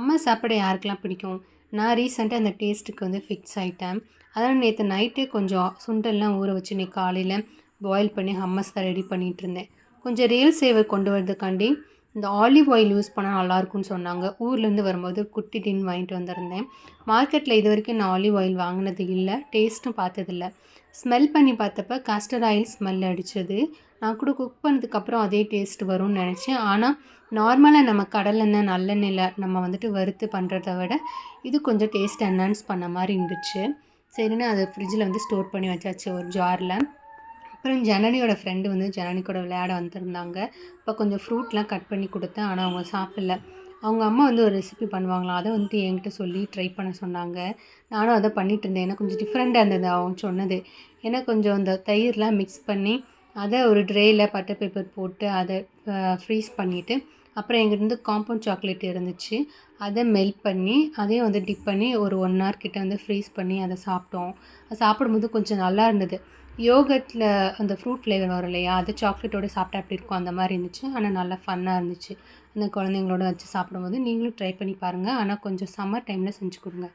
Hummus சாப்பிட யாருக்கெல்லாம் பிடிக்கும்? நான் ரீசெண்டாக அந்த டேஸ்ட்டுக்கு வந்து ஃபிக்ஸ் ஆயிட்டேன். அதனால் நேற்று நைட்டே கொஞ்சம் சுண்டல்லாம் ஊற வச்சு இன்னைக்கு காலையில் பாயில் பண்ணி ஹம்மஸ் தான் ரெடி பண்ணிகிட்ருந்தேன். கொஞ்சம் ரியல் சேவர் கொண்டு வரதுக்காண்டி இந்த ஆலிவ் ஆயில் யூஸ் பண்ணால் நல்லாயிருக்கும்னு சொன்னாங்க. ஊர்லேருந்து வரும்போது குட்டி டின் வாங்கிட்டு வந்திருந்தேன். மார்க்கெட்டில் இது வரைக்கும் நான் ஆலிவ் ஆயில் வாங்கினது இல்லை, டேஸ்ட்டும் பார்த்ததில்ல. ஸ்மெல் பண்ணி பார்த்தப்ப காஸ்டர் ஆயில் ஸ்மெல் அடித்தது. நான் கூட குக் பண்ணதுக்கப்புறம் அதே டேஸ்ட் வரும்னு நினச்சேன். ஆனால் நார்மலாக நம்ம கடலெண்ணெய் நல்லெண்ணெயில் நம்ம வந்துட்டு வறுத்து பண்ணுறத விட இது கொஞ்சம் டேஸ்ட் என்ஹான்ஸ் பண்ண மாதிரி இருந்துச்சு. சரின்னு அதை ஃப்ரிட்ஜில் வந்து ஸ்டோர் பண்ணி வச்சாச்சு ஒரு ஜாரில். அப்புறம் ஜனனியோட ஃப்ரெண்டு வந்து ஜனனி கூட விளையாட வந்திருந்தாங்க. இப்போ கொஞ்சம் ஃப்ரூட்லாம் கட் பண்ணி கொடுத்தேன். ஆனால் அவங்க சாப்பிடல. அவங்க அம்மா வந்து ஒரு ரெசிபி பண்ணுவாங்களாம், அதை வந்துட்டு என்கிட்ட சொல்லி ட்ரை பண்ண சொன்னாங்க. நானும் அதை பண்ணிகிட்டு இருந்தேன். ஏன்னா கொஞ்சம் டிஃப்ரெண்ட்டாக இருந்தது அவங்க சொன்னது. ஏன்னா கொஞ்சம் இந்த தயிர்லாம் மிக்ஸ் பண்ணி அதை ஒரு ட்ரேயில் பட்டர் பேப்பர் போட்டு அதை ஃப்ரீஸ் பண்ணிவிட்டு, அப்புறம் எங்கிட்ட காம்பவுண்ட் சாக்லேட் இருந்துச்சு, அதை மெல்ட் பண்ணி அதையும் வந்து டிப் பண்ணி ஒரு 1 ஹவர் கிட்ட வந்து ஃப்ரீஸ் பண்ணி அதை சாப்பிட்டோம். அது சாப்பிடும்போது கொஞ்சம் நல்லா இருந்தது. யோகர்ட்டில் அந்த ஃப்ரூட் ஃப்ளேவர் வரும் இல்லையா, அது சாக்லேட்டோடு சாப்பிட்டா எப்படி இருக்கும் அந்த மாதிரி இருந்துச்சு. ஆனால் நல்லா ஃபன்னாக இருந்துச்சு அந்த குழந்தைங்களோட வச்சு சாப்பிடும்போது. நீங்களும் ட்ரை பண்ணி பாருங்கள். ஆனால் கொஞ்சம் சம்மர் டைமில் செஞ்சு கொடுங்க.